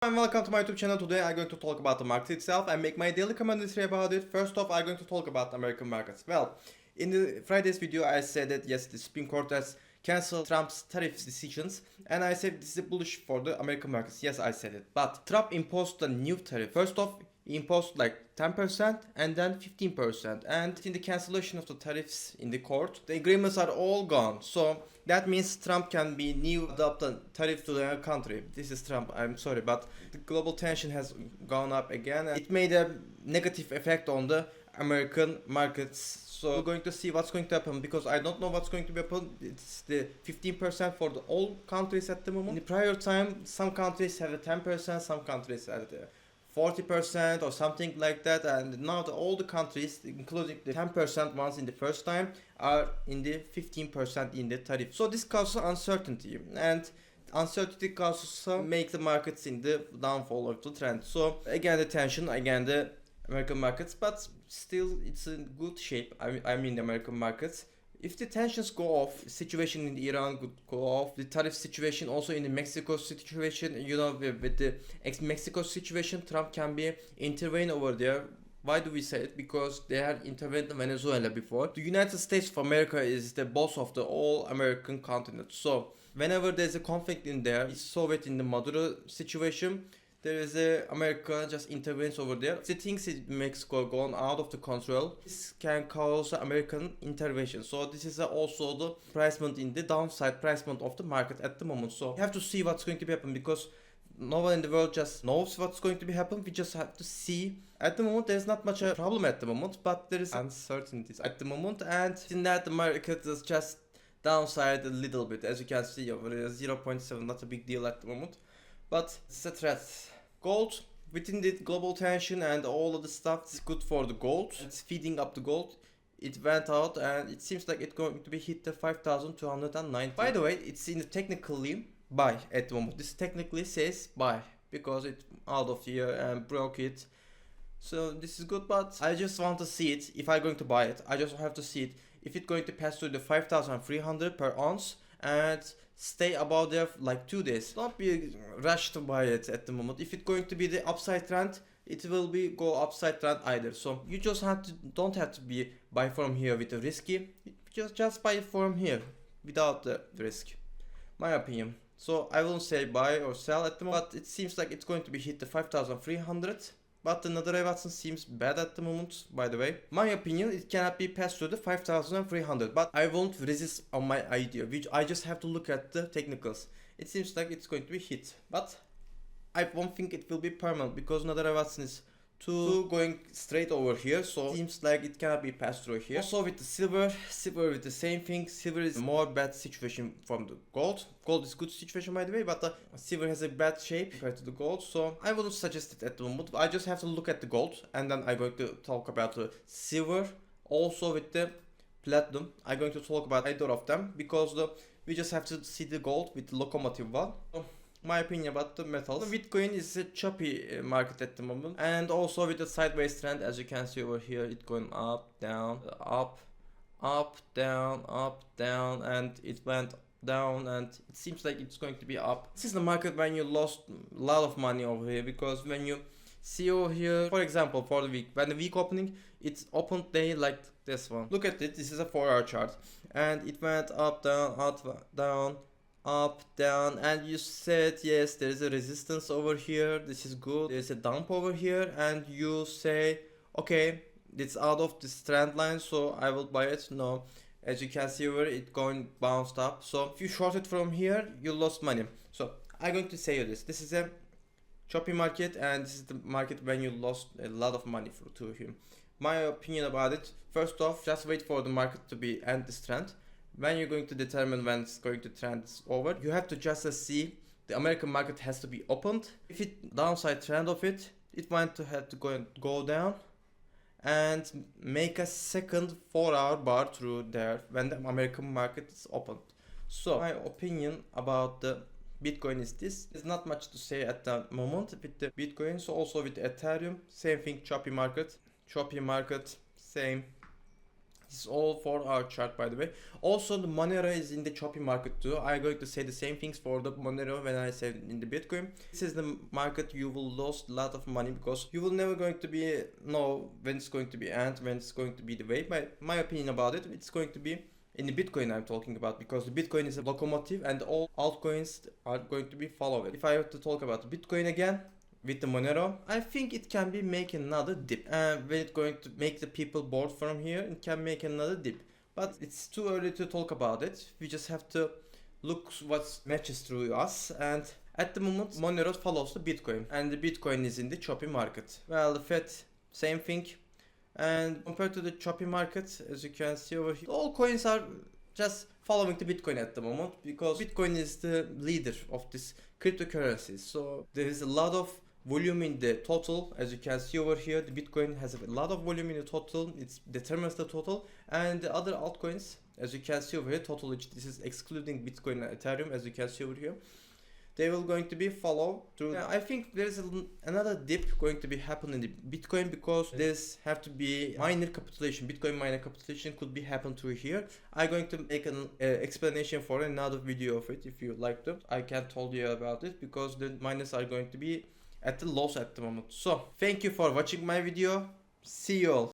and welcome to my YouTube channel. Today I'm going to talk about the market itself and make my daily commentary about it. First off, I'm going to talk about American markets. Well, in the Friday's video I said that yes, the Supreme Court has cancelled Trump's tariff decisions, and I said this is bullish for the American markets. Yes, I said it. But Trump imposed a new tariff. First off, he imposed like 10% and then 15%, and in the cancellation of the tariffs in the court, the agreements are all gone. So that means Trump can be new adopt a tariff to their country. This is Trump, I'm sorry, but the global tension has gone up again, and it made a negative effect on the American markets. So we're going to see what's going to happen, because I don't know what's going to happen. It's the 15% for the all countries at the moment. In the prior time, some countries have a 10%, some countries have a 40% or something like that, and now all the countries, including the 10% ones in the first time, are in the 15% in the tariff. So this causes uncertainty, and uncertainty causes make the markets in the downfall of the trend. So again the tension, again the American markets, but still it's in good shape. I mean the American markets. If the tensions go off, situation in Iran could go off, the tariff situation also in the Mexico situation, you know, with the ex-Mexico situation, Trump can be intervene over there. Why do we say it? Because they had intervened in Venezuela before. The United States of America is the boss of the all American continent. So whenever there's a conflict in there, it's Soviet in the Maduro situation, there is a America just intervenes over there. The things in Mexico gone out of the control. This can cause American intervention. So this is also the pricement in the downside pricement of the market at the moment. So we have to see what's going to happen, because no one in the world just knows what's going to be happen. We just have to see. At the moment there's not much a problem at the moment, but there is uncertainties at the moment, and in that the market is just downside a little bit. As you can see over there, 0.7, not a big deal at the moment. But it's a threat. Gold, within the global tension and all of the stuff, it's good for the gold. It's feeding up the gold. It went out and it seems like it's going to be hit the 5,290. By the way, it's in the technically buy at the moment. This technically says buy because it out of here and broke it. So this is good, but I just want to see it. If I'm going to buy it, I just have to see it. If it's going to pass through the 5,300 per ounce and stay about there like 2 days. Don't be rushed to buy it at the moment. If it's going to be the upside trend, it will be go upside trend either. So you just don't have to be buy from here with the risky. Just buy it from here without the risk. My opinion. So I won't say buy or sell at the moment, but it seems like it's going to be hit the 5,300. But the Nether Watson seems bad at the moment, by the way. My opinion, it cannot be passed through the 5,300, but I won't resist on my idea, which I just have to look at the technicals. It seems like it's going to be hit, but I won't think it will be permanent, because Nether Watson is too going straight over here, so it seems like it cannot be passed through here. Also with the silver with the same thing. Silver is more bad situation from the gold. Gold is good situation by the way, but the silver has a bad shape compared to the gold, so I wouldn't suggest it at the moment. I just have to look at the gold, and then I'm going to talk about the silver. Also with the platinum, I'm going to talk about either of them, because we just have to see the gold with the locomotive one. So, my opinion about the metals. Bitcoin is a choppy market at the moment, and also with the sideways trend, as you can see over here, it going up, down, up, down, and it went down, and it seems like it's going to be up. This is the market when you lost a lot of money over here, because when you see over here, for example, for the week, when the week opening, it's opened day like this one. Look at it. This is a 4-hour chart, and it went up, down, up, down, and you said yes, there is a resistance over here, this is good, there's a dump over here, and you say okay, it's out of this trend line, so I will buy it. No, as you can see over it going bounced up, so if you shorted from here, you lost money. So I'm going to say you this is a choppy market, and this is the market when you lost a lot of money to him. My opinion about it, first off, just wait for the market to be end this trend. When you're going to determine when it's going to trend over, you have to just see the American market has to be opened. If it downside trend of it, it want to have to go down and make a second 4-hour bar through there when the American market is opened. So my opinion about the Bitcoin is this. There's not much to say at the moment with the Bitcoin. So also with Ethereum, same thing, choppy market, same This is all for our chart, by the way. Also, the Monero is in the choppy market too. I'm going to say the same things for the Monero when I said in the Bitcoin. This is the market you will lose a lot of money because you will never going to be know when it's going to be end, when it's going to be the way. My opinion about it, it's going to be in the Bitcoin I'm talking about, because the Bitcoin is a locomotive and all altcoins are going to be follow it. If I have to talk about Bitcoin again, with the Monero, I think it can be make another dip. And when it's going to make the people bored from here, it can make another dip. But it's too early to talk about it. We just have to look what matches through us. And at the moment, Monero follows the Bitcoin. And the Bitcoin is in the choppy market. Well, the Fed, same thing. And compared to the choppy market, as you can see over here, all coins are just following the Bitcoin at the moment, because Bitcoin is the leader of this cryptocurrencies. So there is a lot of volume in the total. As you can see over here, the Bitcoin has a lot of volume in the total. It determines the total, and the other altcoins, as you can see over here, total, which this is excluding Bitcoin and Ethereum, as you can see over here, they will going to be follow through. I think there's another dip going to be happen in the Bitcoin, because this have to be minor capitulation. Bitcoin minor capitulation could be happen through here. I'm going to make an explanation for another video of it if you like to. I can't tell you about it because the miners are going to be at the loss at the moment. So thank you for watching my video. See you all.